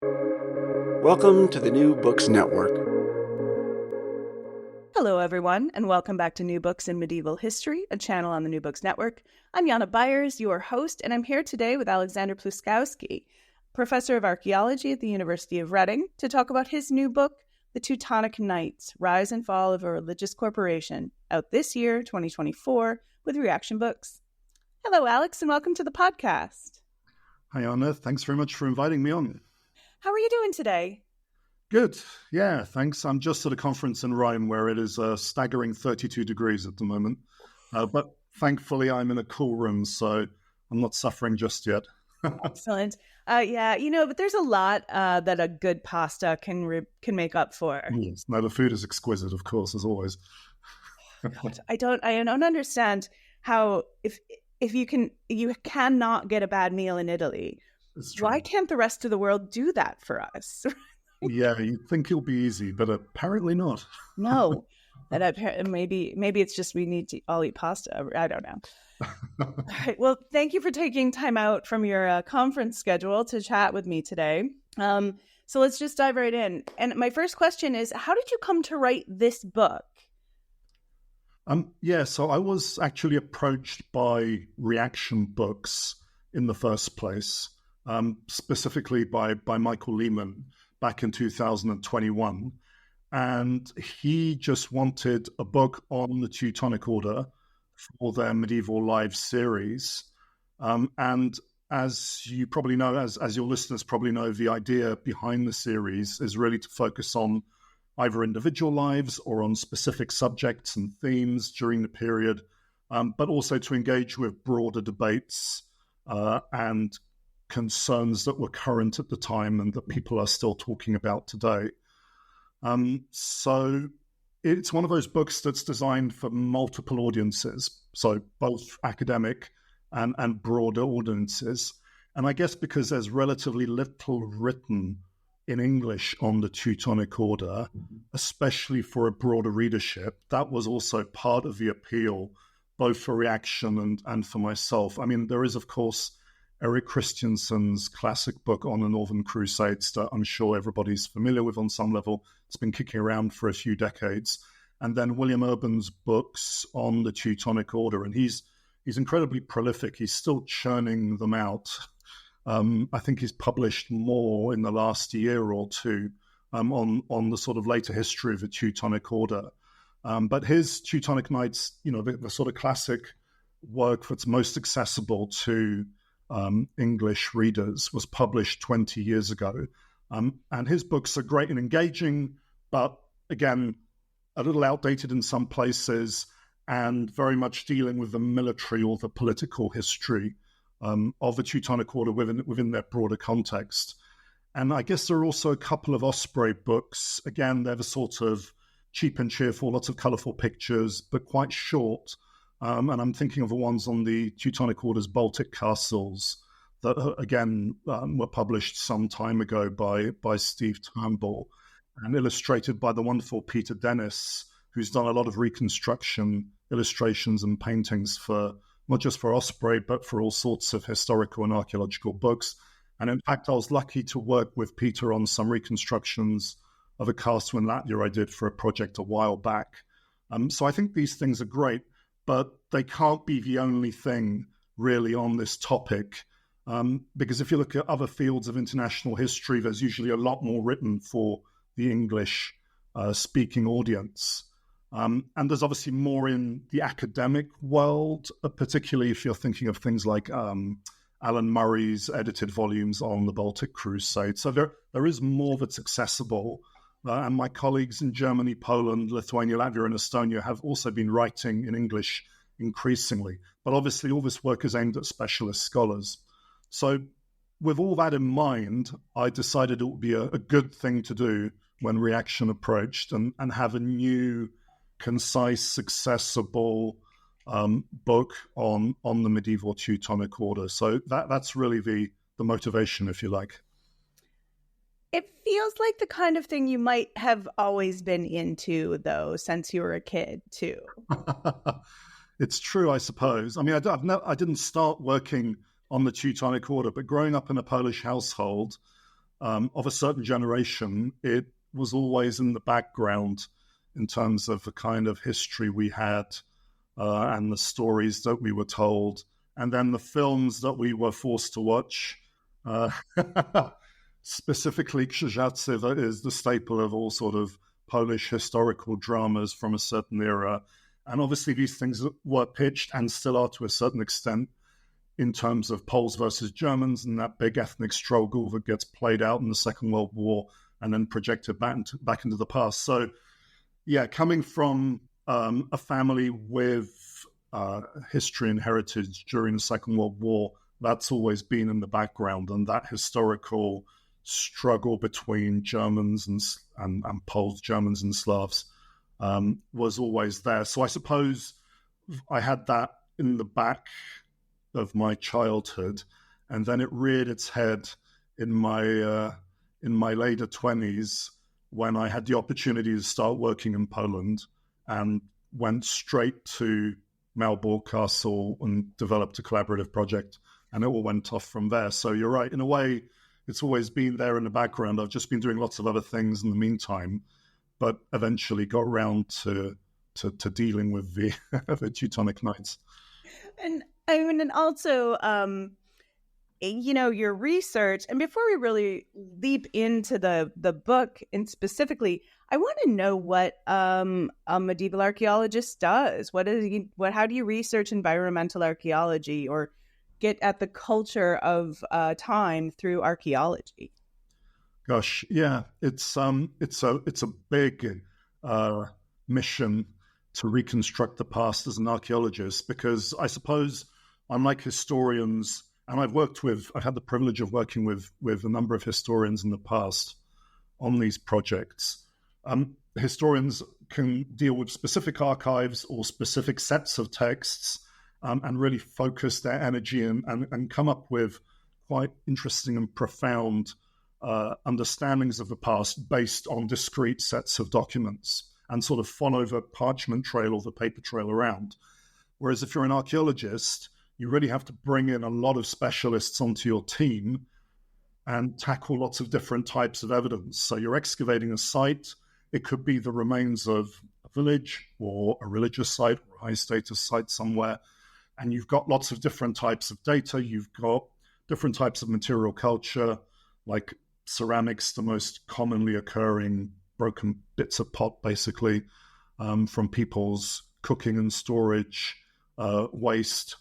Welcome to the New Books Network. Hello, everyone, and welcome back to New Books in Medieval History, a channel on the New Books Network. I'm Jana Byers, your host, and I'm here today with Aleksander Pluskowski, professor of archaeology at the University of Reading, to talk about his new book, The Teutonic Knights, Rise and Fall of a Religious Corporation, out this year, 2024, with Reaction Books. Hello, Alex, and welcome to the podcast. Hi, Anna. Thanks very much for inviting me on. How are you doing today? Good. Yeah, thanks. I'm just at a conference in Rome where it is a staggering 32 degrees at the moment. But thankfully, I'm in a cool room, so I'm not suffering just yet. Excellent. But there's a lot that a good pasta can make up for. Yes. No, the food is exquisite, of course, as always. God, I don't understand how if you cannot get a bad meal in Italy. Why can't the rest of the world do that for us? Yeah, you'd think it'll be easy, but apparently not. No, maybe it's just we need to all eat pasta. I don't know. All right. Well, thank you for taking time out from your conference schedule to chat with me today. So let's just dive right in. And my first question is, how did you come to write this book? So I was actually approached by Reaction Books in the first place, specifically by Michael Lehman back in 2021. And he just wanted a book on the Teutonic Order for their Medieval Lives series. And as you probably know, as your listeners probably know, the idea behind the series is really to focus on either individual lives or on specific subjects and themes during the period, but also to engage with broader debates and concerns that were current at the time and that people are still talking about today. So it's one of those books that's designed for multiple audiences, so both academic and broader audiences. And I guess because there's relatively little written in English on the Teutonic Order, especially for a broader readership, that was also part of the appeal, both for Reaction and for myself. I mean, there is, of course, Erik Christiansen's classic book on the Northern Crusades that I'm sure everybody's familiar with on some level. It's been kicking around for a few decades. And then William Urban's books on the Teutonic Order. And he's incredibly prolific. He's still churning them out. I think he's published more in the last year or two on the sort of later history of the Teutonic Order. But his Teutonic Knights, the sort of classic work that's most accessible to English readers, was published 20 years ago. And his books are great and engaging, but again, a little outdated in some places and very much dealing with the military or the political history of the Teutonic Order within their broader context. And I guess there are also a couple of Osprey books. Again, they're the sort of cheap and cheerful, lots of colourful pictures, but quite short. And I'm thinking of the ones on the Teutonic Order's Baltic castles that, again, were published some time ago by Steve Turnbull and illustrated by the wonderful Peter Dennis, who's done a lot of reconstruction illustrations and paintings for not just for Osprey, but for all sorts of historical and archaeological books. And in fact, I was lucky to work with Peter on some reconstructions of a castle in Latvia I did for a project a while back. So I think these things are great, but they can't be the only thing really on this topic, because if you look at other fields of international history, there's usually a lot more written for the English speaking audience. And there's obviously more in the academic world, particularly if you're thinking of things like Alan Murray's edited volumes on the Baltic Crusade. So there is more that's accessible. And my colleagues in Germany, Poland, Lithuania, Latvia, and Estonia have also been writing in English increasingly. But obviously, all this work is aimed at specialist scholars. So with all that in mind, I decided it would be a good thing to do when Reaction approached and have a new, concise, accessible book on the medieval Teutonic Order. So that's really the motivation, if you like. It feels like the kind of thing you might have always been into, though, since you were a kid, too. It's true, I suppose. I mean, I didn't start working on the Teutonic Order, but growing up in a Polish household, of a certain generation, it was always in the background in terms of the kind of history we had and the stories that we were told, and then the films that we were forced to watch. Specifically, Krzyżacy is the staple of all sort of Polish historical dramas from a certain era. And obviously these things were pitched and still are to a certain extent in terms of Poles versus Germans and that big ethnic struggle that gets played out in the Second World War and then projected back into the past. So, yeah, coming from a family with history and heritage during the Second World War, that's always been in the background, and that historical struggle between Germans and Poles, Germans and Slavs was always there. So I suppose I had that in the back of my childhood, and then it reared its head in my later 20s when I had the opportunity to start working in Poland and went straight to Malbork Castle and developed a collaborative project, and it all went off from there. So you're right, in a way, it's always been there in the background. I've just been doing lots of other things in the meantime, but eventually got around to dealing with the the Teutonic Knights. And I mean, and also, your research. And before we really leap into the book, and specifically, I want to know what a medieval archaeologist does. How do you research environmental archaeology or get at the culture of time through archaeology? Gosh, yeah, it's a big mission to reconstruct the past as an archaeologist, because I suppose, unlike historians, and I've had the privilege of working with a number of historians in the past on these projects. Historians can deal with specific archives or specific sets of texts and really focus their energy and come up with quite interesting and profound understandings of the past based on discrete sets of documents and sort of follow the parchment trail or the paper trail around. Whereas if you're an archaeologist, you really have to bring in a lot of specialists onto your team and tackle lots of different types of evidence. So you're excavating a site. It could be the remains of a village or a religious site or a high-status site somewhere. And you've got lots of different types of data. You've got different types of material culture, like ceramics, the most commonly occurring broken bits of pot, basically, from people's cooking and storage waste.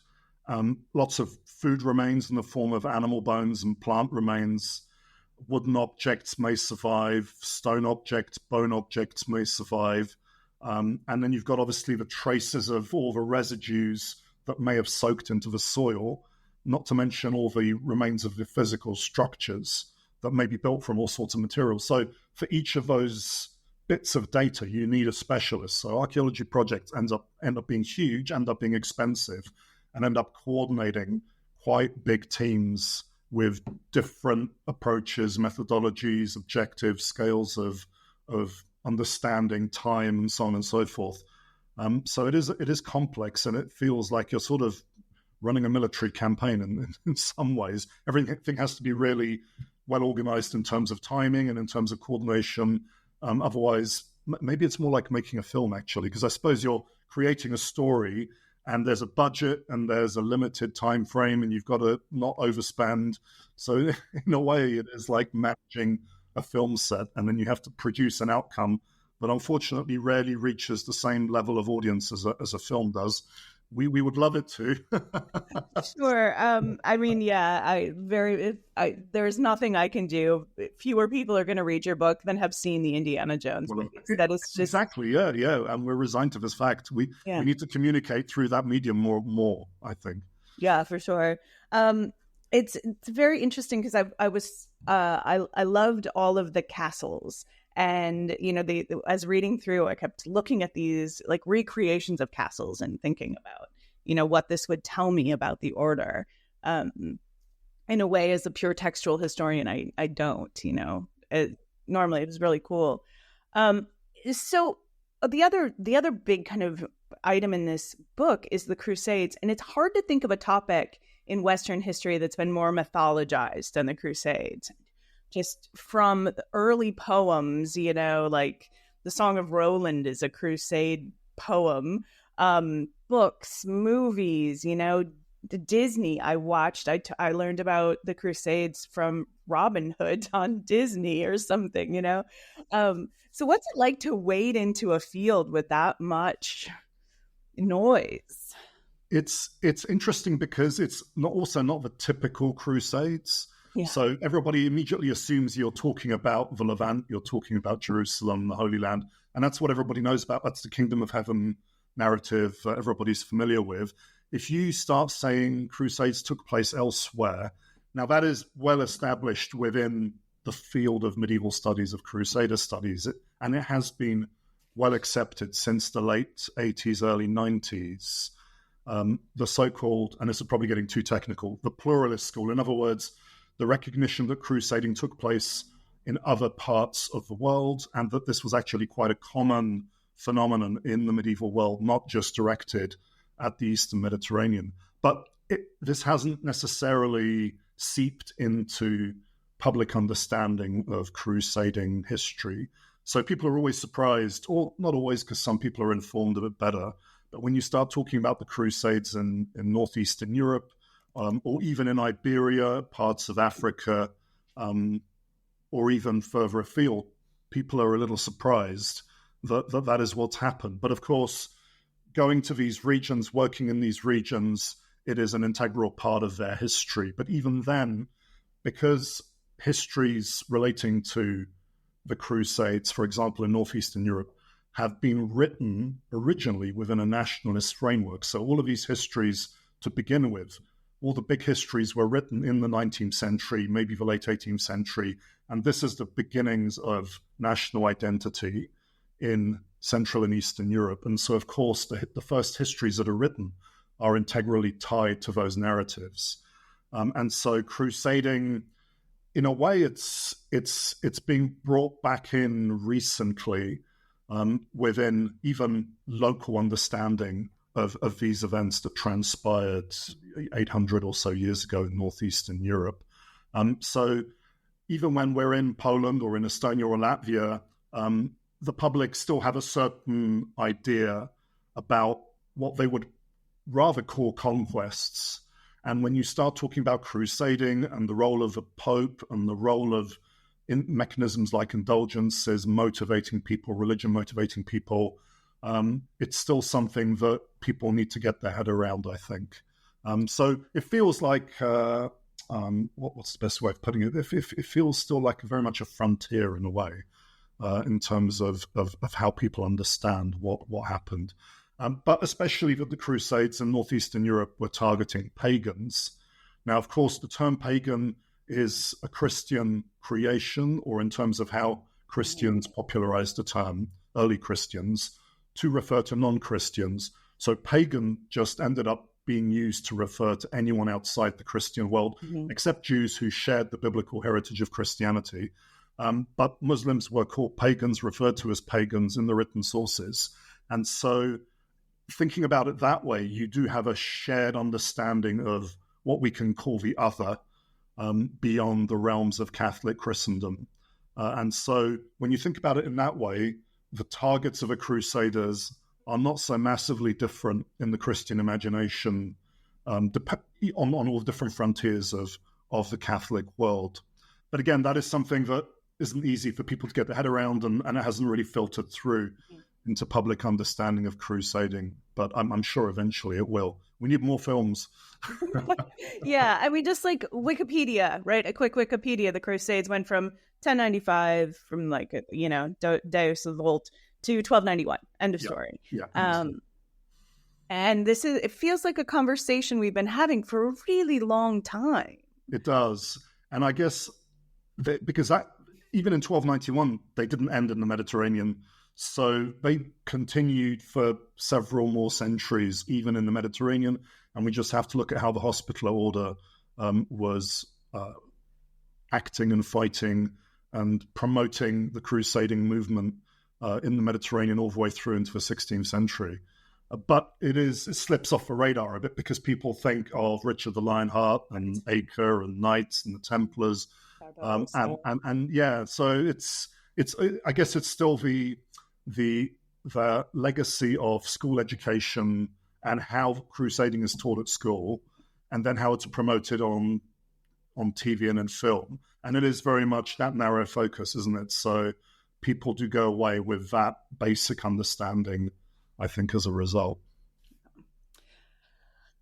Lots of food remains in the form of animal bones and plant remains. Wooden objects may survive, stone objects, bone objects may survive. And then you've got obviously the traces of all the residues that may have soaked into the soil, not to mention all the remains of the physical structures that may be built from all sorts of materials. So for each of those bits of data, you need a specialist. So archaeology projects end up being huge, end up being expensive, and end up coordinating quite big teams with different approaches, methodologies, objectives, scales of understanding time, and so on and so forth. So it is complex, and it feels like you're sort of running a military campaign in some ways. Everything has to be really well organized in terms of timing and in terms of coordination. Otherwise, maybe it's more like making a film, actually, because I suppose you're creating a story and there's a budget and there's a limited time frame and you've got to not overspend. So in a way, it is like managing a film set, and then you have to produce an outcome that unfortunately rarely reaches the same level of audience as a film does. We would love it to. Sure. I mean, yeah, there's nothing I can do. Fewer people are going to read your book than have seen the Indiana Jones movies. That is just... Exactly. Yeah. And we're resigned to this fact. We need to communicate through that medium more, I think. Yeah, for sure. It's very interesting because I loved all of the castles. And, as reading through, I kept looking at these like recreations of castles and thinking about, what this would tell me about the order. In a way, as a pure textual historian, I don't, normally it was really cool. So the other big kind of item in this book is the Crusades. And it's hard to think of a topic in Western history that's been more mythologized than the Crusades. just from the early poems, like the Song of Roland is a crusade poem, books, movies, the Disney I watched. I learned about the Crusades from Robin Hood on Disney or something, So what's it like to wade into a field with that much noise? It's interesting because it's not the typical Crusades. Yeah. So everybody immediately assumes you're talking about the Levant, you're talking about Jerusalem, the Holy Land, and that's what everybody knows about. That's the Kingdom of Heaven narrative everybody's familiar with. If you start saying Crusades took place elsewhere, now that is well established within the field of medieval studies, of Crusader studies, and it has been well accepted since the late 80s, early 90s. The so-called, and this is probably getting too technical, the pluralist school. In other words, the recognition that crusading took place in other parts of the world and that this was actually quite a common phenomenon in the medieval world, not just directed at the Eastern Mediterranean. But this hasn't necessarily seeped into public understanding of crusading history. So people are always surprised, or not always, because some people are informed a bit better. But when you start talking about the Crusades in northeastern Europe, or even in Iberia, parts of Africa, or even further afield, people are a little surprised that is what's happened. But of course, going to these regions, working in these regions, it is an integral part of their history. But even then, because histories relating to the Crusades, for example, in northeastern Europe, have been written originally within a nationalist framework. So all of these histories, to begin with, all the big histories were written in the 19th century, maybe the late 18th century, and this is the beginnings of national identity in Central and Eastern Europe. And so, of course, the first histories that are written are integrally tied to those narratives. And so crusading, in a way, it's being brought back in recently within even local understanding of these events that transpired 800 or so years ago in northeastern Europe. So even when we're in Poland or in Estonia or Latvia, the public still have a certain idea about what they would rather call conquests. And when you start talking about crusading and the role of the Pope and the role of mechanisms like indulgences motivating people, religion motivating people, it's still something that people need to get their head around, I think. So it feels like, what's the best way of putting it? It feels still like very much a frontier in a way, in terms of how people understand what happened. But especially that the Crusades in northeastern Europe were targeting pagans. Now, of course, the term pagan is a Christian creation, or in terms of how Christians popularized the term, early Christians, to refer to non-Christians. So pagan just ended up being used to refer to anyone outside the Christian world, except Jews who shared the biblical heritage of Christianity. But Muslims were called pagans, referred to as pagans in the written sources. And so thinking about it that way, you do have a shared understanding of what we can call the other, beyond the realms of Catholic Christendom. And so when you think about it in that way, the targets of the Crusaders are not so massively different in the Christian imagination, on all the different frontiers of the Catholic world. But again, that is something that isn't easy for people to get their head around, and it hasn't really filtered through into public understanding of crusading. But I'm sure eventually it will. We need more films. Yeah, I mean, just like Wikipedia, right? A quick Wikipedia. The Crusades went from 1095, from Deus Volt, to 1291. End of story. Yeah. And it feels like a conversation we've been having for a really long time. It does. And I guess because even in 1291, they didn't end in the Mediterranean. So they continued for several more centuries, even in the Mediterranean. And we just have to look at how the Hospitaller Order was acting and fighting and promoting the crusading movement in the Mediterranean all the way through into the 16th century. But it slips off the radar a bit because people think of Richard the Lionheart and Acre and Knights and the Templars. And yeah, so it's I guess it's still the legacy of school education and how crusading is taught at school, and then how it's promoted on TV and in film. And it is very much that narrow focus, isn't it? So people do go away with that basic understanding, I think, as a result.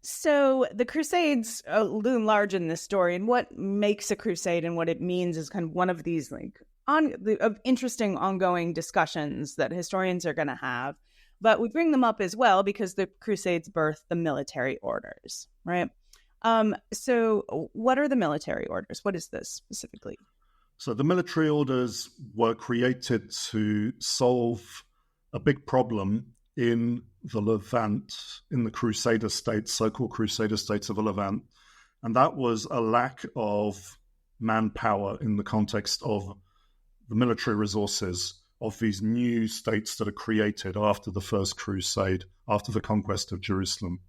So the Crusades loom large in this story, and what makes a crusade and what it means is kind of one of these interesting ongoing discussions that historians are going to have. But we bring them up as well because the Crusades birthed the military orders, right? So what are the military orders? What is this specifically? So the military orders were created to solve a big problem in the Levant, in the Crusader states, so-called Crusader states of the Levant. And that was a lack of manpower in the context of the military resources of these new states that are created after the First Crusade, after the conquest of Jerusalem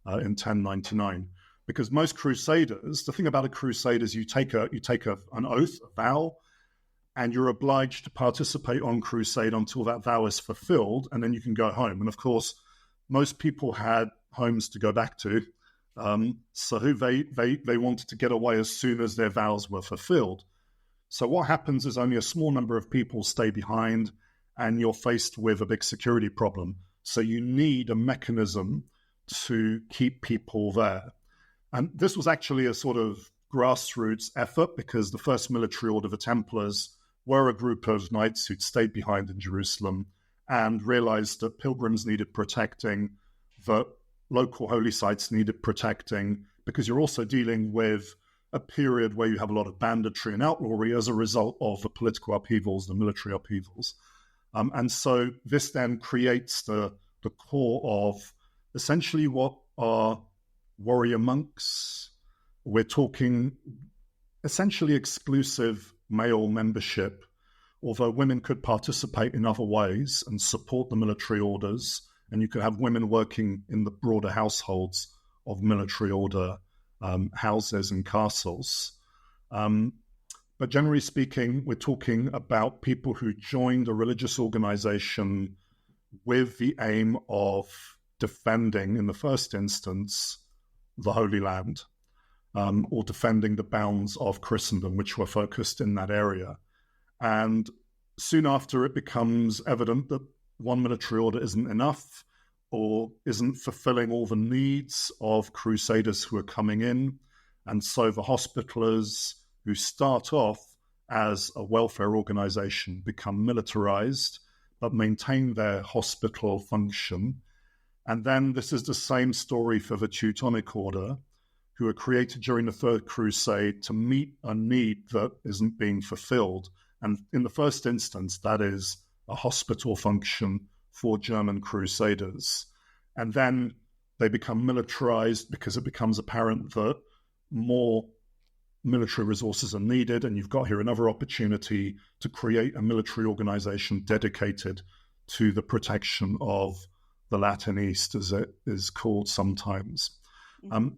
in 1099. Because most crusaders, the thing about a crusade is you take an oath, a vow, and you're obliged to participate on crusade until that vow is fulfilled, and then you can go home. And of course, most people had homes to go back to, so they wanted to get away as soon as their vows were fulfilled. So what happens is only a small number of people stay behind, and you're faced with a big security problem. So you need a mechanism to keep people there. And this was actually a sort of grassroots effort because the first military order, the Templars, were a group of knights who'd stayed behind in Jerusalem and realized that pilgrims needed protecting, that local holy sites needed protecting, because you're also dealing with a period where you have a lot of banditry and outlawry as a result of the political upheavals, the military upheavals. And so this then creates the core of essentially what are warrior monks. We're talking essentially exclusive male membership, although women could participate in other ways and support the military orders, and you could have women working in the broader households of military order houses and castles. But generally speaking, we're talking about people who joined a religious organization with the aim of defending, in the first instance, the Holy Land, or defending the bounds of Christendom, which were focused in that area. And soon after, it becomes evident that one military order isn't enough or isn't fulfilling all the needs of crusaders who are coming in. And so the Hospitallers, who start off as a welfare organization, become militarized, but maintain their hospital function. And then this is the same story for the Teutonic Order, who were created during the Third Crusade to meet a need that isn't being fulfilled. And in the first instance, that is a hospital function for German crusaders. And then they become militarized because it becomes apparent that more military resources are needed, and you've got here another opportunity to create a military organization dedicated to the protection of the Latin East, as it is called sometimes.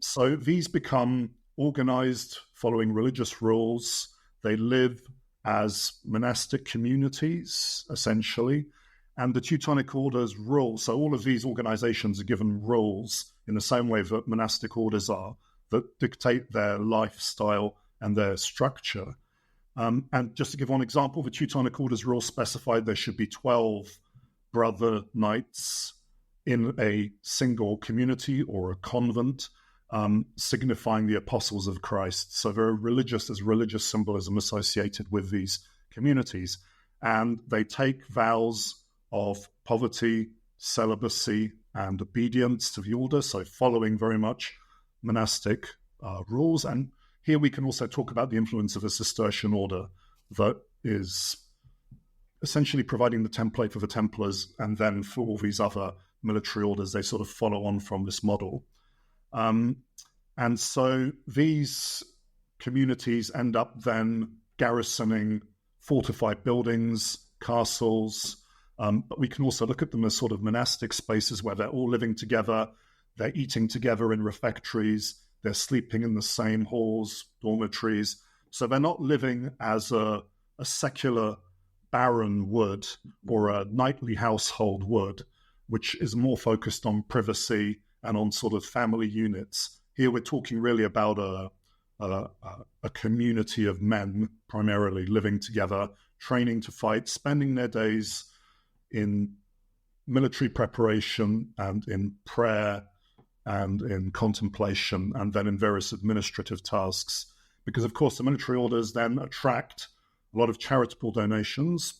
So these become organized following religious rules. They live as monastic communities, essentially, and the Teutonic Order's rules. So all of these organizations are given rules in the same way that monastic orders are, that dictate their lifestyle and their structure. And just to give one example, the Teutonic Order's rules specified there should be 12 brother knights in a single community or a convent, signifying the apostles of Christ. So very religious, there's religious symbolism associated with these communities. And they take vows of poverty, celibacy, and obedience to the order, so following very much monastic rules. And here we can also talk about the influence of the Cistercian order that is essentially providing the template for the Templars, and then for all these other military orders, they sort of follow on from this model. And so these communities end up then garrisoning fortified buildings, castles, but we can also look at them as sort of monastic spaces where they're all living together, they're eating together in refectories, they're sleeping in the same halls, dormitories, So they're not living as a secular baron would or a knightly household would, which is more focused on privacy and on sort of family units. Here we're talking really about a community of men primarily living together, training to fight, spending their days in military preparation and in prayer and in contemplation and then in various administrative tasks. Because, of course, the military orders then attract a lot of charitable donations,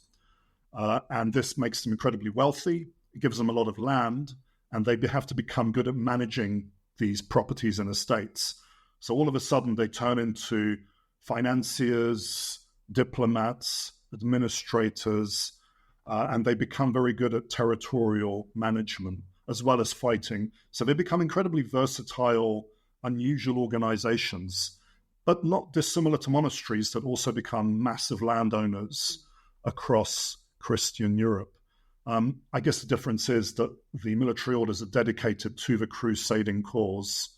and this makes them incredibly wealthy. It gives them a lot of land, and they have to become good at managing these properties and estates. So all of a sudden, they turn into financiers, diplomats, administrators, and they become very good at territorial management as well as fighting. So they become incredibly versatile, unusual organizations, but not dissimilar to monasteries that also become massive landowners across Christian Europe. I guess the difference is that the military orders are dedicated to the crusading cause,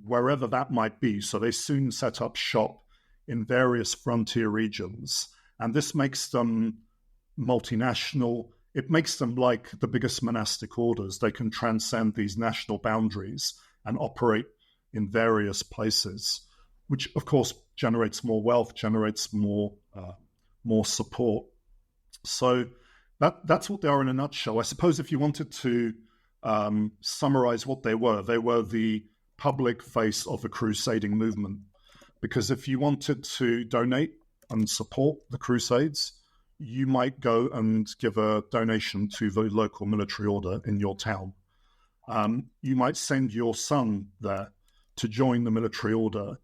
wherever that might be. So they soon set up shop in various frontier regions, and this makes them multinational. It makes them like the biggest monastic orders. They can transcend these national boundaries and operate in various places, which of course generates more wealth, generates more support. So that's what they are in a nutshell. I suppose if you wanted to summarize what they were the public face of the crusading movement. Because if you wanted to donate and support the Crusades, you might go and give a donation to the local military order in your town. You might send your son there to join the military order,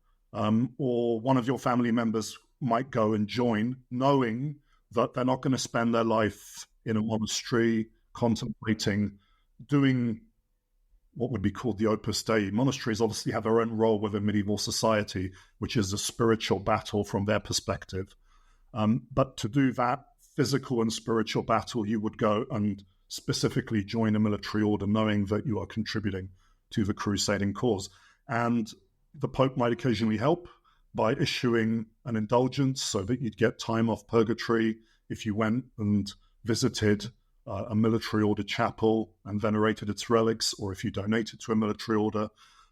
or one of your family members might go and join, knowing that they're not going to spend their life in a monastery contemplating, doing what would be called the Opus Dei. Monasteries obviously have their own role within medieval society, which is a spiritual battle from their perspective. But to do that physical and spiritual battle, you would go and specifically join a military order, knowing that you are contributing to the crusading cause. And the Pope might occasionally help by issuing an indulgence so that you'd get time off purgatory if you went and visited a military order chapel and venerated its relics, or if you donated to a military order.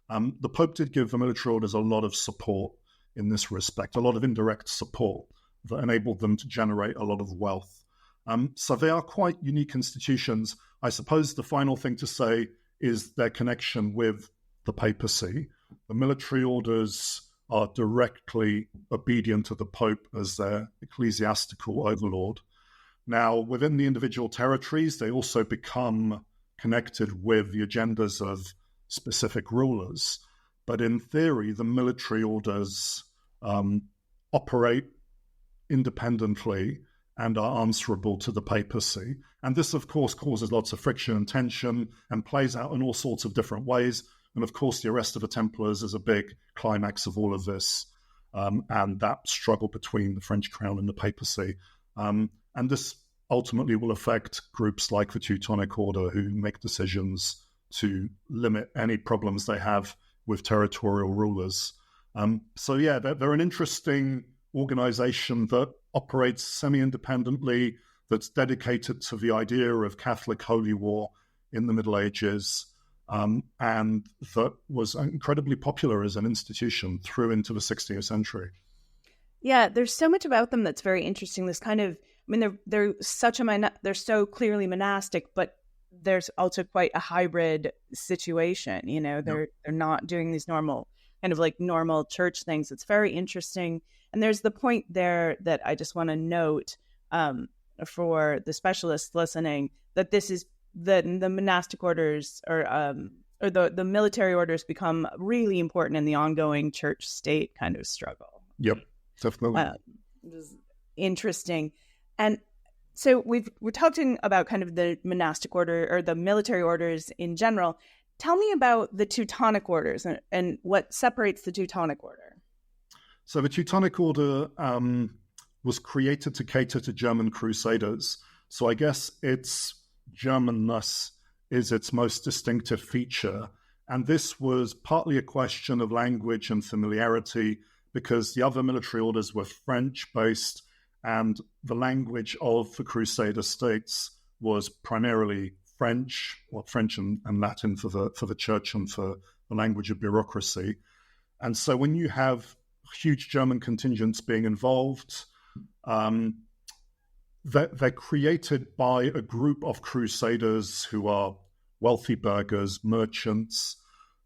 The Pope did give the military orders a lot of support in this respect, a lot of indirect support that enabled them to generate a lot of wealth. So they are quite unique institutions. I suppose the final thing to say is their connection with the papacy. The military orders are directly obedient to the Pope as their ecclesiastical overlord. Now, within the individual territories, they also become connected with the agendas of specific rulers. But in theory, the military orders operate independently and are answerable to the papacy. And this, of course, causes lots of friction and tension and plays out in all sorts of different ways. And of course, the arrest of the Templars is a big climax of all of this, and that struggle between the French crown and the papacy. And this ultimately will affect groups like the Teutonic Order, who make decisions to limit any problems they have with territorial rulers. So yeah, they're an interesting organization that operates semi-independently, that's dedicated to the idea of Catholic holy war in the Middle Ages, and that was incredibly popular as an institution through into the 16th century. Yeah, there's so much about them that's very interesting. This kind of, I mean, they're so clearly monastic, but there's also quite a hybrid situation. You know, they're not doing these normal church things. It's very interesting. And there's the point there that I just want to note for the specialists listening, that this is the monastic orders or the military orders become really important in the ongoing church-state kind of struggle. Yep, definitely. This is interesting. And so we're talking about kind of the monastic order or the military orders in general. Tell me about the Teutonic orders and what separates the Teutonic order. So the Teutonic Order was created to cater to German crusaders. So I guess its Germanness is its most distinctive feature. And this was partly a question of language and familiarity, because the other military orders were French-based, and the language of the Crusader states was primarily French, or French and Latin for the church and for the language of bureaucracy. And so when you have huge German contingents being involved, they're created by a group of crusaders who are wealthy burghers, merchants,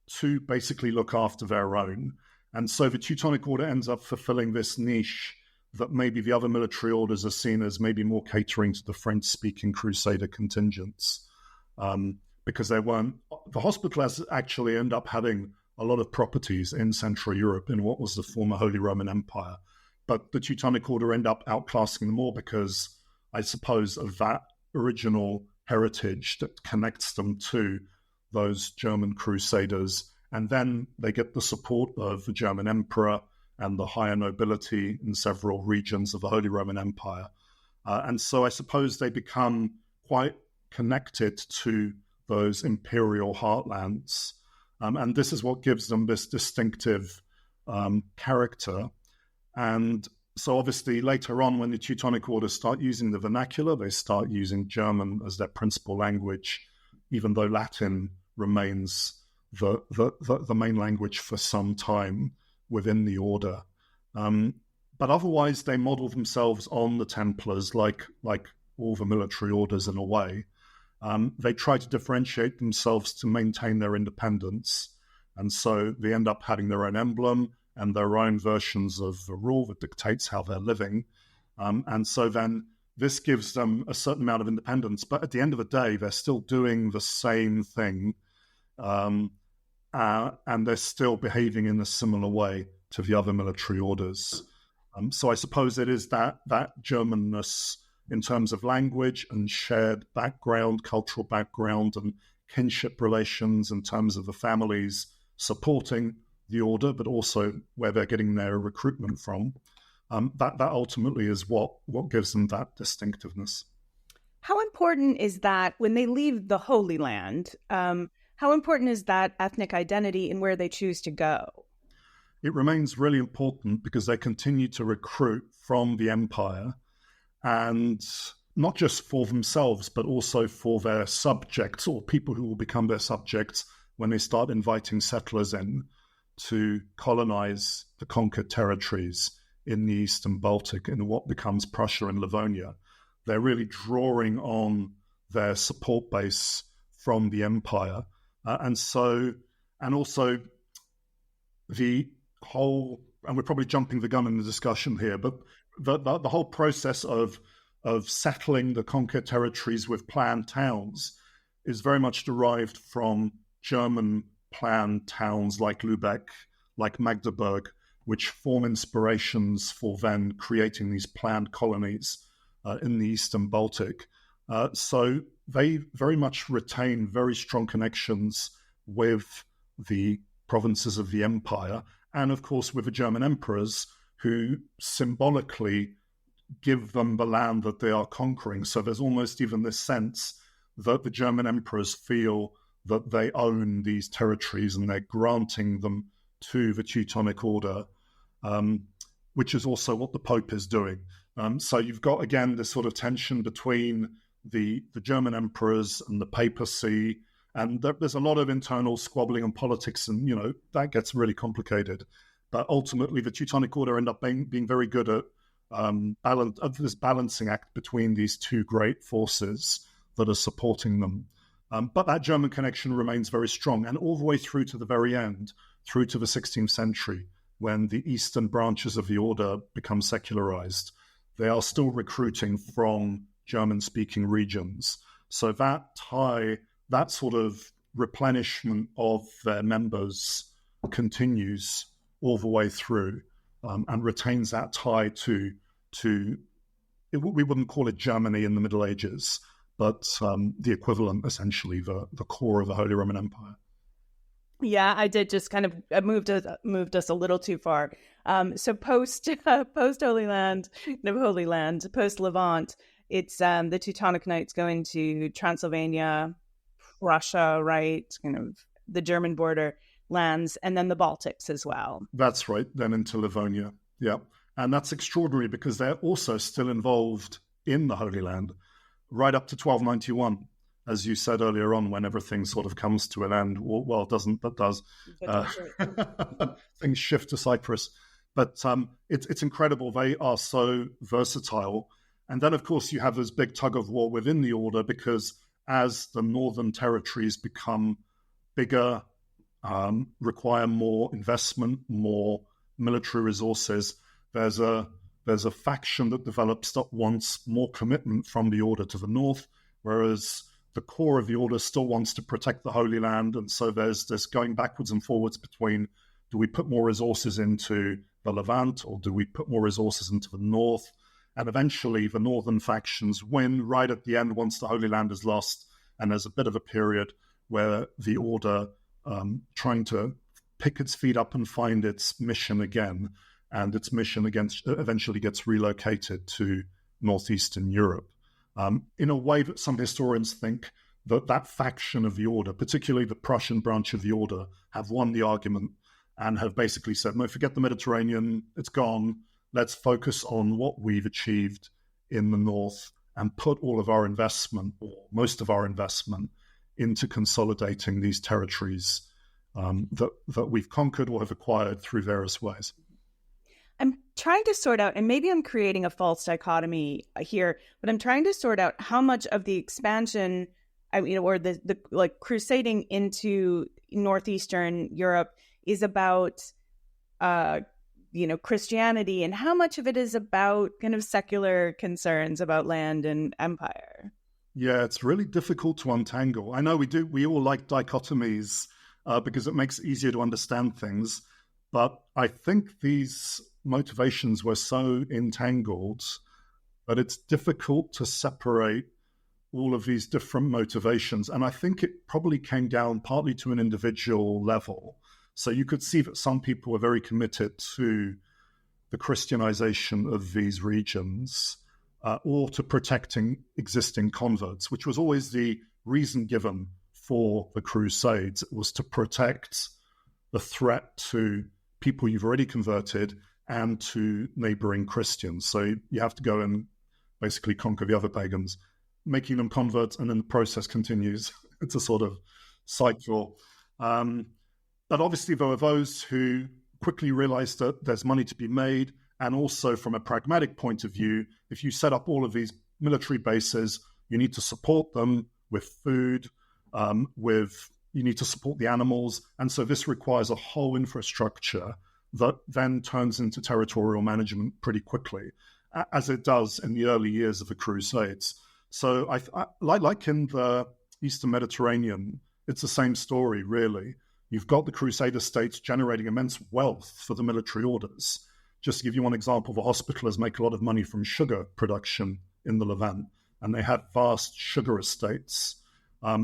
to basically look after their own. And so the Teutonic Order ends up fulfilling this niche that maybe the other military orders are seen as maybe more catering to the French-speaking crusader contingents. Because the Hospitallers actually end up having a lot of properties in Central Europe in what was the former Holy Roman Empire. But the Teutonic Order end up outclassing them all because, I suppose, of that original heritage that connects them to those German crusaders. And then they get the support of the German emperor and the higher nobility in several regions of the Holy Roman Empire. And so I suppose they become quite connected to those imperial heartlands. And this is what gives them this distinctive character. And so obviously later on, when the Teutonic Order start using the vernacular, they start using German as their principal language, even though Latin remains the main language for some time within the order. But otherwise, they model themselves on the Templars, like all the military orders in a way. They try to differentiate themselves to maintain their independence. And so they end up having their own emblem and their own versions of the rule that dictates how they're living. And so then this gives them a certain amount of independence. But at the end of the day, they're still doing the same thing. And they're still behaving in a similar way to the other military orders. So I suppose it is that Germanness in terms of language and shared background, cultural background, and kinship relations in terms of the families supporting the order, but also where they're getting their recruitment from. That ultimately is what gives them that distinctiveness. How important is that when they leave the Holy Land? How important is that ethnic identity in where they choose to go? It remains really important because they continue to recruit from the empire, and not just for themselves, but also for their subjects or people who will become their subjects when they start inviting settlers in to colonize the conquered territories in the Eastern Baltic, in what becomes Prussia and Livonia. They're really drawing on their support base from the empire. And also the whole, and we're probably jumping the gun in the discussion here, but the whole process of settling the conquered territories with planned towns is very much derived from German planned towns like Lübeck, like Magdeburg, which form inspirations for then creating these planned colonies in the Eastern Baltic. So they very much retain very strong connections with the provinces of the empire, and of course with the German emperors, who symbolically give them the land that they are conquering. So there's almost even this sense that the German emperors feel that they own these territories and they're granting them to the Teutonic Order, which is also what the Pope is doing. So you've got, again, this sort of tension between the German emperors and the papacy, and there's a lot of internal squabbling and politics, and, that gets really complicated. But ultimately, the Teutonic Order end up being very good at this balancing act between these two great forces that are supporting them. But that German connection remains very strong, and all the way through to the very end, through to the 16th century, when the eastern branches of the order become secularized, they are still recruiting from German-speaking regions. So that tie, that sort of replenishment of their members continues all the way through, and retains that tie to we wouldn't call it Germany in the Middle Ages, but the equivalent, essentially, the core of the Holy Roman Empire. Yeah, I did just kind of moved us a little too far. So post Holy Land, post Levant, it's the Teutonic Knights go into Transylvania, Prussia, right, kind of the German border. lands, and then the Baltics as well. That's right, then into Livonia. Yeah. And that's extraordinary because they're also still involved in the Holy Land right up to 1291, as you said earlier on, when everything sort of comes to an end. Well, it doesn't, but does. Things shift to Cyprus. But it's incredible. They are so versatile. And then, of course, you have this big tug of war within the order, because as the northern territories become bigger, require more investment, more military resources, there's a faction that develops that wants more commitment from the order to the north, whereas the core of the order still wants to protect the Holy Land. And so there's this going backwards and forwards between, do we put more resources into the Levant, or do we put more resources into the north? And eventually the northern factions win right at the end once the Holy Land is lost. And there's a bit of a period where the order trying to pick its feet up and find its mission again. And its mission eventually gets relocated to northeastern Europe. In a way that some historians think that faction of the order, particularly the Prussian branch of the order, have won the argument and have basically said, no, forget the Mediterranean, it's gone. Let's focus on what we've achieved in the north and put all of our investment, or most of our investment, into consolidating these territories that we've conquered or have acquired through various ways. I'm trying to sort out, and maybe I'm creating a false dichotomy here, but I'm trying to sort out how much of the expansion, or the like crusading into northeastern Europe is about, Christianity, and how much of it is about kind of secular concerns about land and empire. Yeah, it's really difficult to untangle. I know we all like dichotomies because it makes it easier to understand things, but I think these motivations were so entangled that it's difficult to separate all of these different motivations. And I think it probably came down partly to an individual level. So you could see that some people were very committed to the Christianization of these regions or to protecting existing converts, which was always the reason given for the Crusades. It was to protect the threat to people you've already converted and to neighboring Christians. So you have to go and basically conquer the other pagans, making them converts, and then the process continues. It's a sort of cycle. But obviously there were those who quickly realized that there's money to be made, and also from a pragmatic point of view, if you set up all of these military bases, you need to support them with food, you need to support the animals, and so this requires a whole infrastructure that then turns into territorial management pretty quickly, as it does in the early years of the Crusades. So I like in the Eastern Mediterranean, it's the same story, really. You've got the Crusader states generating immense wealth for the military orders. Just to give you one example, the Hospitallers make a lot of money from sugar production in the Levant, and they had vast sugar estates.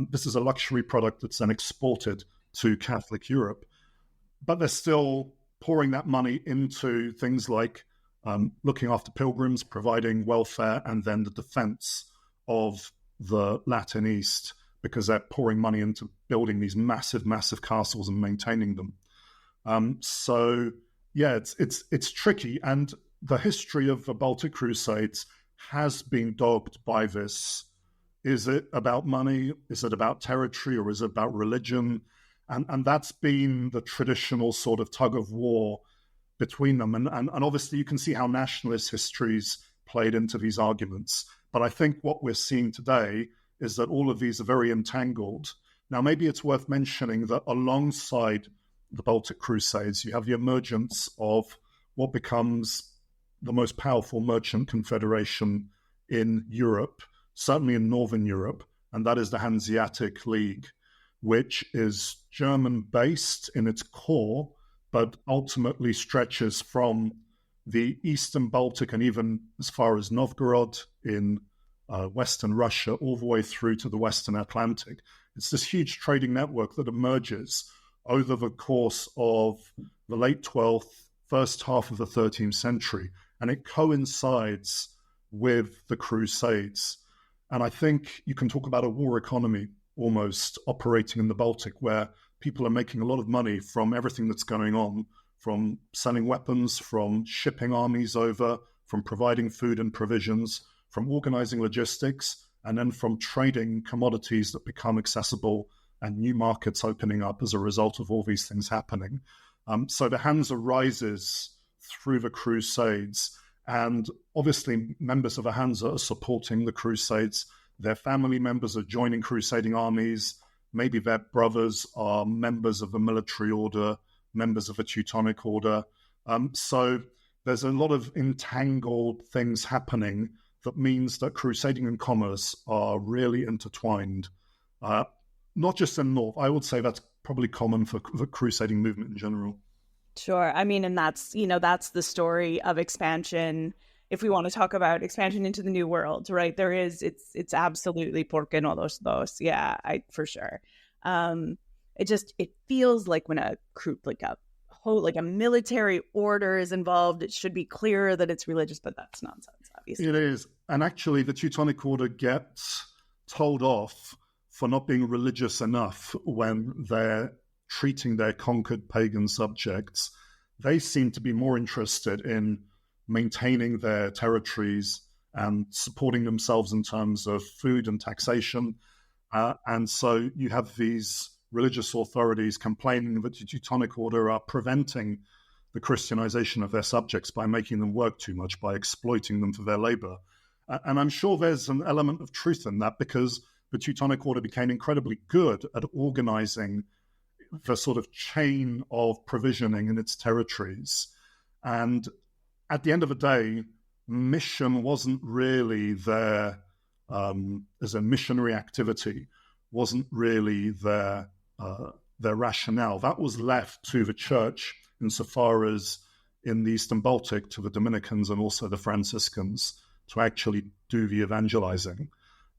This is a luxury product that's then exported to Catholic Europe, but they're still pouring that money into things like looking after pilgrims, providing welfare, and then the defense of the Latin East, because they're pouring money into building these massive, massive castles and maintaining them. So yeah, it's tricky. And the history of the Baltic Crusades has been dogged by this. Is it about money? Is it about territory? Or is it about religion? And that's been the traditional sort of tug of war between them. And obviously you can see how nationalist histories played into these arguments. But I think what we're seeing today is that all of these are very entangled. Now, maybe it's worth mentioning that alongside the Baltic Crusades, you have the emergence of what becomes the most powerful merchant confederation in Europe, certainly in Northern Europe, and that is the Hanseatic League, which is German-based in its core, but ultimately stretches from the Eastern Baltic and even as far as Novgorod in Western Russia, all the way through to the Western Atlantic. It's this huge trading network that emerges over the course of the late 12th, first half of the 13th century, and it coincides with the Crusades. And I think you can talk about a war economy almost operating in the Baltic, where people are making a lot of money from everything that's going on, from selling weapons, from shipping armies over, from providing food and provisions, from organizing logistics, and then from trading commodities that become accessible and new markets opening up as a result of all these things happening. So the Hansa rises through the Crusades, and obviously members of the Hansa are supporting the Crusades. Their family members are joining crusading armies. Maybe their brothers are members of the military order, members of the Teutonic Order. So there's a lot of entangled things happening that means that crusading and commerce are really intertwined. Not just in the North. I would say that's probably common for the crusading movement in general. Sure. I mean, and that's the story of expansion. If we want to talk about expansion into the New World, right? It's absolutely porque no los dos. Yeah, for sure. It feels like when a military order is involved, it should be clearer that it's religious, but that's nonsense, obviously. It is. And actually, the Teutonic Order gets told off for not being religious enough when they're treating their conquered pagan subjects. They seem to be more interested in maintaining their territories and supporting themselves in terms of food and taxation. And so you have these religious authorities complaining that the Teutonic Order are preventing the Christianization of their subjects by making them work too much, by exploiting them for their labor. And I'm sure there's an element of truth in that, because the Teutonic Order became incredibly good at organizing the sort of chain of provisioning in its territories. And at the end of the day, mission wasn't really their, as a missionary activity, wasn't really their rationale. That was left to the church insofar as in the Eastern Baltic to the Dominicans and also the Franciscans to actually do the evangelizing.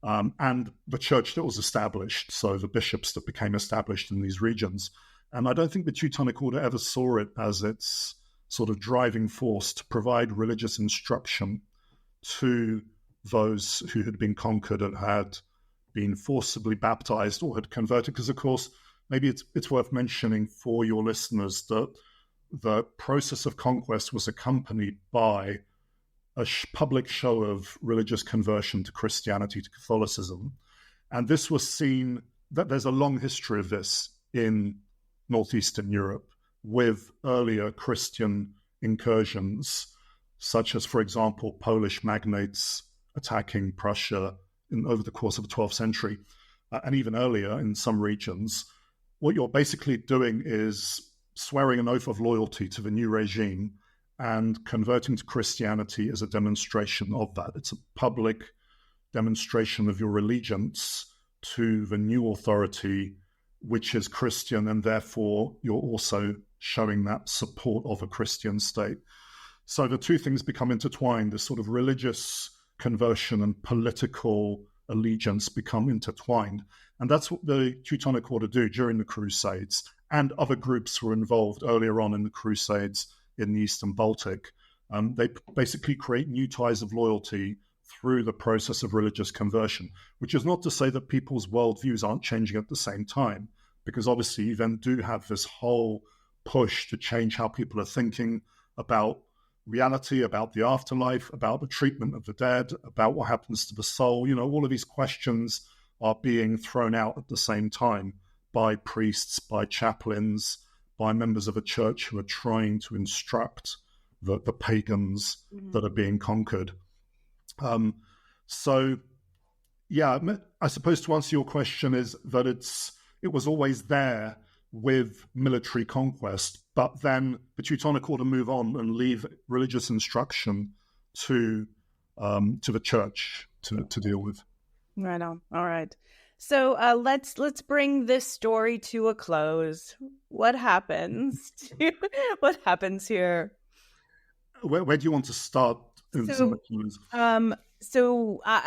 And the church that was established, so the bishops that became established in these regions. And I don't think the Teutonic Order ever saw it as its sort of driving force to provide religious instruction to those who had been conquered and had been forcibly baptized or had converted. Because, of course, maybe it's worth mentioning for your listeners that the process of conquest was accompanied by a public show of religious conversion to Christianity, to Catholicism. And this was seen, that there's a long history of this in northeastern Europe with earlier Christian incursions, such as, for example, Polish magnates attacking Prussia over the course of the 12th century, and even earlier in some regions. What you're basically doing is swearing an oath of loyalty to the new regime and converting to Christianity as a demonstration of that. It's a public demonstration of your allegiance to the new authority, which is Christian, and therefore you're also showing that support of a Christian state. So the two things become intertwined. The sort of religious conversion and political allegiance become intertwined. And that's what the Teutonic Order do during the Crusades, and other groups were involved earlier on in the Crusades in the Eastern Baltic. They basically create new ties of loyalty through the process of religious conversion, which is not to say that people's worldviews aren't changing at the same time, because obviously you then do have this whole push to change how people are thinking about reality, about the afterlife, about the treatment of the dead, about what happens to the soul. You know, all of these questions are being thrown out at the same time by priests, by chaplains, by members of a church who are trying to instruct the pagans that are being conquered. So, yeah, I suppose to answer your question is that it was always there with military conquest, but then the Teutonic Order move on and leave religious instruction to the church to deal with. Right on. All right. So let's bring this story to a close. What happens? What happens here? Where do you want to start? I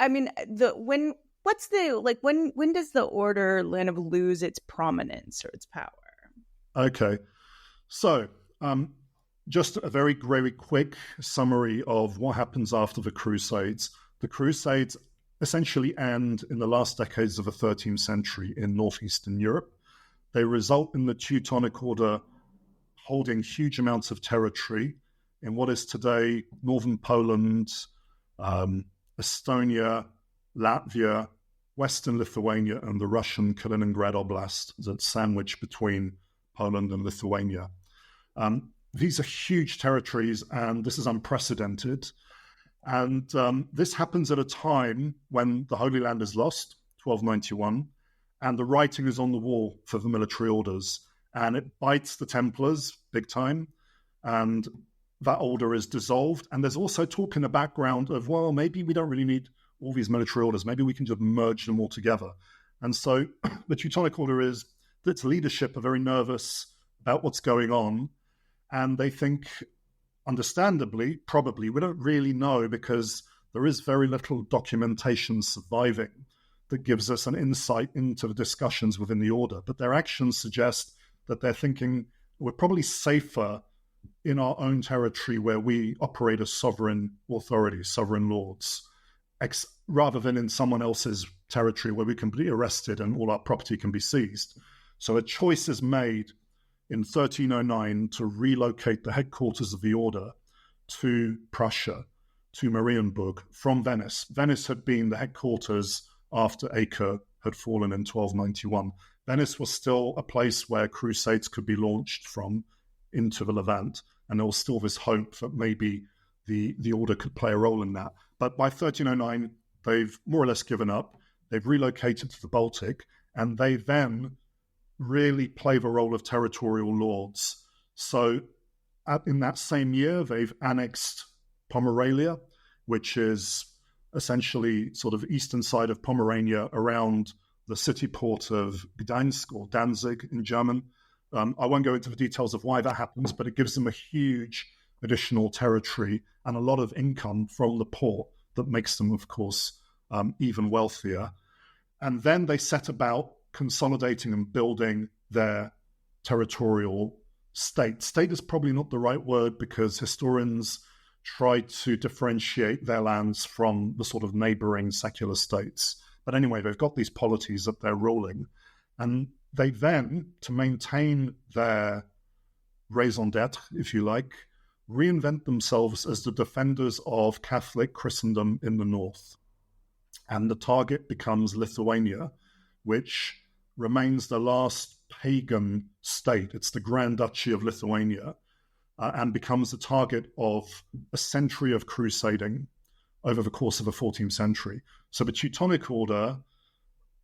mean, when does the order kind of lose its prominence or its power? Okay, so just a very, very quick summary of what happens after the Crusades. The Crusades essentially end in the last decades of the 13th century in northeastern Europe. They result in the Teutonic Order holding huge amounts of territory in what is today northern Poland, Estonia, Latvia, Western Lithuania, and the Russian Kaliningrad Oblast that's sandwiched between Poland and Lithuania. These are huge territories, and this is unprecedented. And this happens at a time when the Holy Land is lost, 1291, and the writing is on the wall for the military orders. And it bites the Templars big time, and that order is dissolved. And there's also talk in the background of, well, maybe we don't really need all these military orders. Maybe we can just merge them all together. And so the Teutonic Order its leadership are very nervous about what's going on. And they think, understandably, probably, we don't really know because there is very little documentation surviving that gives us an insight into the discussions within the order. But their actions suggest that they're thinking we're probably safer in our own territory where we operate as sovereign authorities, sovereign lords, rather than in someone else's territory where we can be arrested and all our property can be seized. So a choice is made in 1309 to relocate the headquarters of the order to Prussia, to Marienburg, from Venice. Venice had been the headquarters after Acre had fallen in 1291. Venice was still a place where crusades could be launched from into the Levant, and there was still this hope that maybe the order could play a role in that. But by 1309, they've more or less given up. They've relocated to the Baltic, and they then really play the role of territorial lords. So in that same year, they've annexed Pomerania, which is essentially sort of eastern side of Pomerania around the city port of Gdańsk, or Danzig in German. I won't go into the details of why that happens, but it gives them a huge additional territory and a lot of income from the port that makes them, of course, even wealthier. And then they set about consolidating and building their territorial state. State is probably not the right word because historians try to differentiate their lands from the sort of neighboring secular states. But anyway, they've got these polities that they're ruling. And they then, to maintain their raison d'etre, if you like, reinvent themselves as the defenders of Catholic Christendom in the north. And the target becomes Lithuania, which remains the last pagan state. It's the Grand Duchy of Lithuania, and becomes the target of a century of crusading over the course of the 14th century. So the Teutonic Order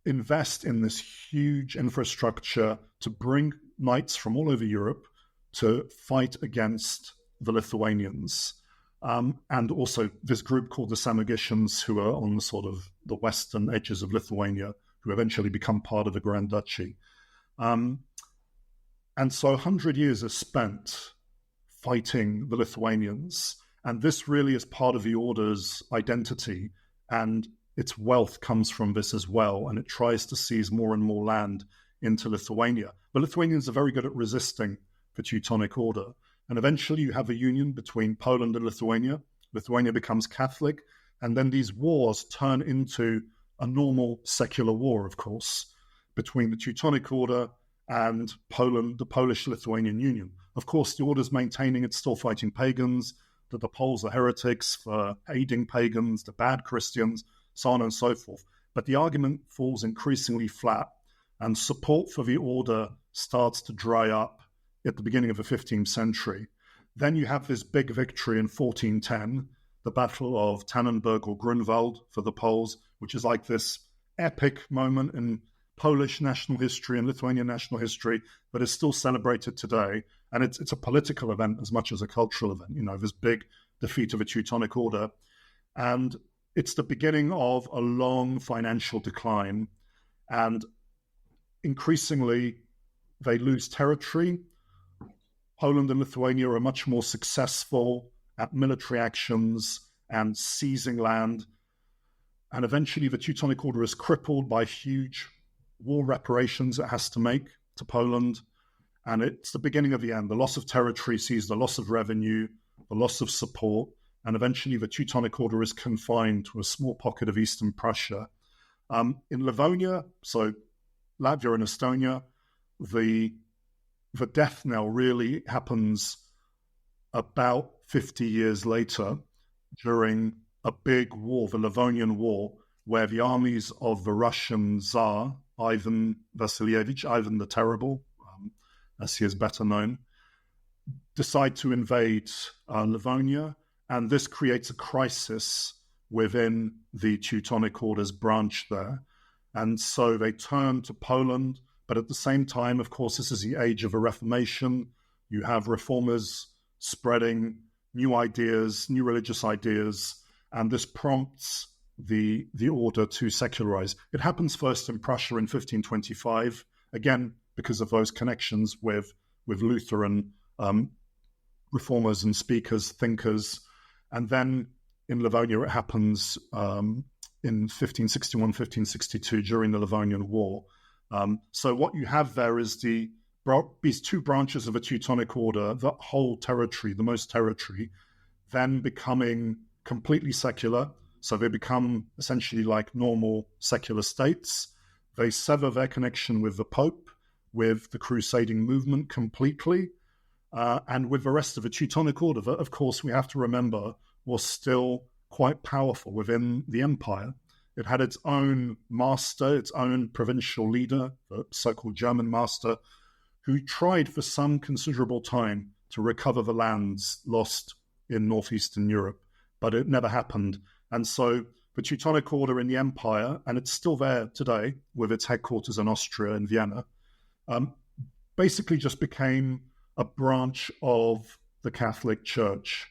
invest in this huge infrastructure to bring knights from all over Europe to fight against the Lithuanians. And also this group called the Samogitians, who are on the sort of the western edges of Lithuania, who eventually become part of the Grand Duchy. And so 100 years is spent fighting the Lithuanians. And this really is part of the order's identity. And its wealth comes from this as well. And it tries to seize more and more land into Lithuania. The Lithuanians are very good at resisting the Teutonic Order. And eventually you have a union between Poland and Lithuania. Lithuania becomes Catholic. And then these wars turn into a normal secular war, of course, between the Teutonic Order and Poland, the Polish-Lithuanian Union. Of course, the order's maintaining it's still fighting pagans, that the Poles are heretics for aiding pagans, the bad Christians, so on and so forth. But the argument falls increasingly flat, and support for the order starts to dry up at the beginning of the 15th century. Then you have this big victory in 1410, the Battle of Tannenberg or Grunwald for the Poles, which is like this epic moment in Polish national history and Lithuanian national history, but is still celebrated today. And it's a political event as much as a cultural event, you know, this big defeat of a Teutonic Order. And it's the beginning of a long financial decline. And increasingly, they lose territory. Poland and Lithuania are much more successful at military actions and seizing land. And eventually the Teutonic Order is crippled by huge war reparations it has to make to Poland. And it's the beginning of the end. The loss of territory sees the loss of revenue, the loss of support, and eventually the Teutonic Order is confined to a small pocket of eastern Prussia. In Livonia, so Latvia and Estonia, the death knell really happens about 50 years later during a big war, the Livonian War, where the armies of the Russian Tsar, Ivan Vasilievich, Ivan the Terrible, as he is better known, decide to invade Livonia, and this creates a crisis within the Teutonic Order's branch there. And so they turn to Poland, but at the same time, of course, this is the age of the Reformation. You have reformers spreading new ideas, new religious ideas, and this prompts the order to secularize. It happens first in Prussia in 1525, again, because of those connections with Lutheran reformers and speakers, thinkers. And then in Livonia, it happens in 1561, 1562 during the Livonian War. So what you have there is these two branches of a Teutonic Order, the whole territory, the most territory, then becoming completely secular. So they become essentially like normal secular states. They sever their connection with the Pope, with the crusading movement completely, and with the rest of the Teutonic Order that, of course, we have to remember was still quite powerful within the empire. It had its own master, its own provincial leader, the so-called German master, who tried for some considerable time to recover the lands lost in northeastern Europe, but it never happened. And so the Teutonic Order in the empire, and it's still there today with its headquarters in Austria in Vienna, basically just became a branch of the Catholic Church,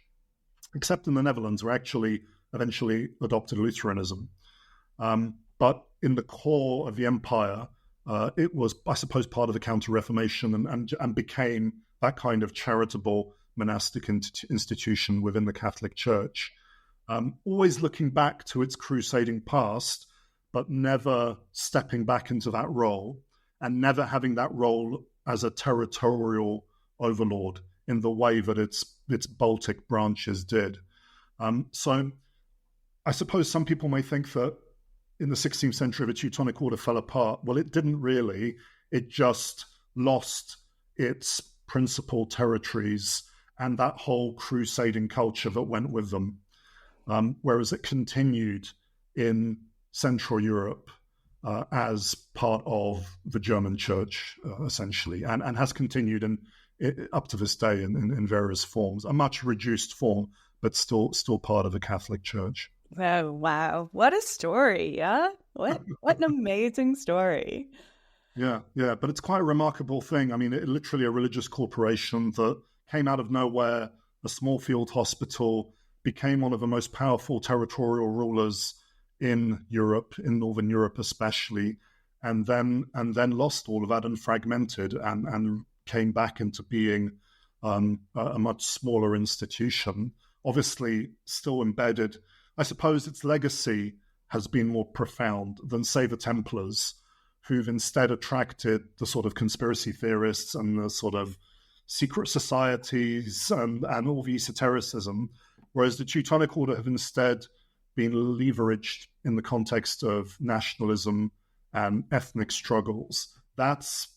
except in the Netherlands, where actually eventually adopted Lutheranism. But in the core of the empire, it was, I suppose, part of the Counter-Reformation and became that kind of charitable monastic institution within the Catholic Church, always looking back to its crusading past, but never stepping back into that role and never having that role as a territorial overlord in the way that its Baltic branches did. So I suppose some people may think that in the 16th century, the Teutonic Order fell apart. Well, it didn't really. It just lost its principal territories and that whole crusading culture that went with them, whereas it continued in Central Europe as part of the German Church, essentially, and has continued up to this day in various forms, a much reduced form, but still part of the Catholic Church. Oh, wow. What a story, yeah? What an amazing story. Yeah, but it's quite a remarkable thing. I mean, literally a religious corporation that came out of nowhere, a small field hospital, became one of the most powerful territorial rulers in Europe, in Northern Europe especially, and then lost all of that and fragmented and came back into being a much smaller institution, obviously still embedded. I suppose its legacy has been more profound than, say, the Templars, who've instead attracted the sort of conspiracy theorists and the sort of secret societies and all the esotericism, whereas the Teutonic Order have instead been leveraged in the context of nationalism and ethnic struggles. That's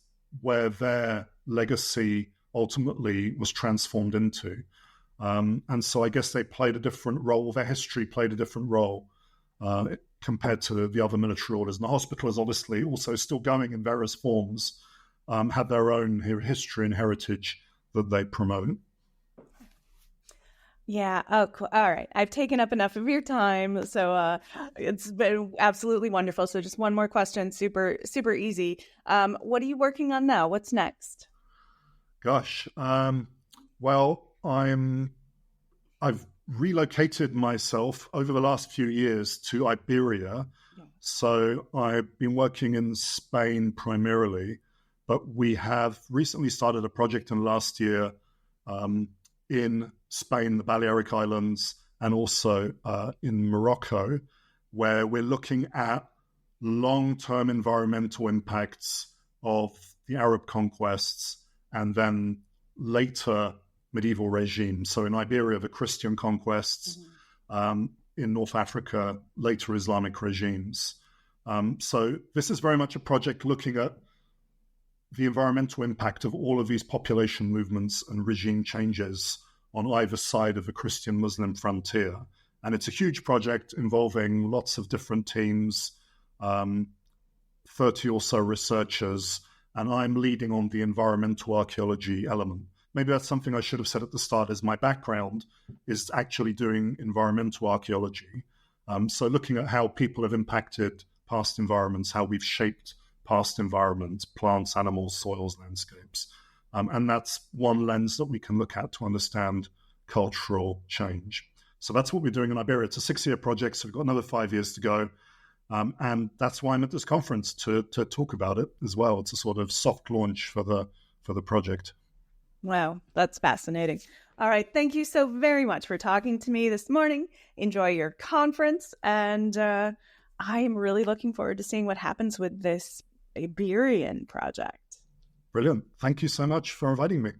where their legacy ultimately was transformed into. And so I guess they played a different role. Their history played a different role compared to the other military orders. And the Hospitallers, obviously, also still going in various forms, have their own history and heritage that they promote. Yeah. Oh, cool. All right. I've taken up enough of your time. So it's been absolutely wonderful. So just one more question. Super, super easy. What are you working on now? What's next? Gosh. Well, I've relocated myself over the last few years to Iberia. Yeah. So I've been working in Spain primarily, but we have recently started a project in last year in Spain, the Balearic Islands, and also in Morocco, where we're looking at long-term environmental impacts of the Arab conquests and then later medieval regimes. So in Iberia, the Christian conquests, in North Africa, later Islamic regimes. So this is very much a project looking at the environmental impact of all of these population movements and regime changes on either side of the Christian-Muslim frontier. And it's a huge project involving lots of different teams, 30 or so researchers, and I'm leading on the environmental archaeology element. Maybe that's something I should have said at the start, as my background is actually doing environmental archaeology. So looking at how people have impacted past environments, how we've shaped past environments, plants, animals, soils, landscapes. And that's one lens that we can look at to understand cultural change. So that's what we're doing in Iberia. It's a 6-year project, so we've got another 5 years to go. And that's why I'm at this conference, to talk about it as well. It's a sort of soft launch for the project. Wow, that's fascinating. All right, thank you so very much for talking to me this morning. Enjoy your conference, and I am really looking forward to seeing what happens with this Iberian project. Brilliant. Thank you so much for inviting me.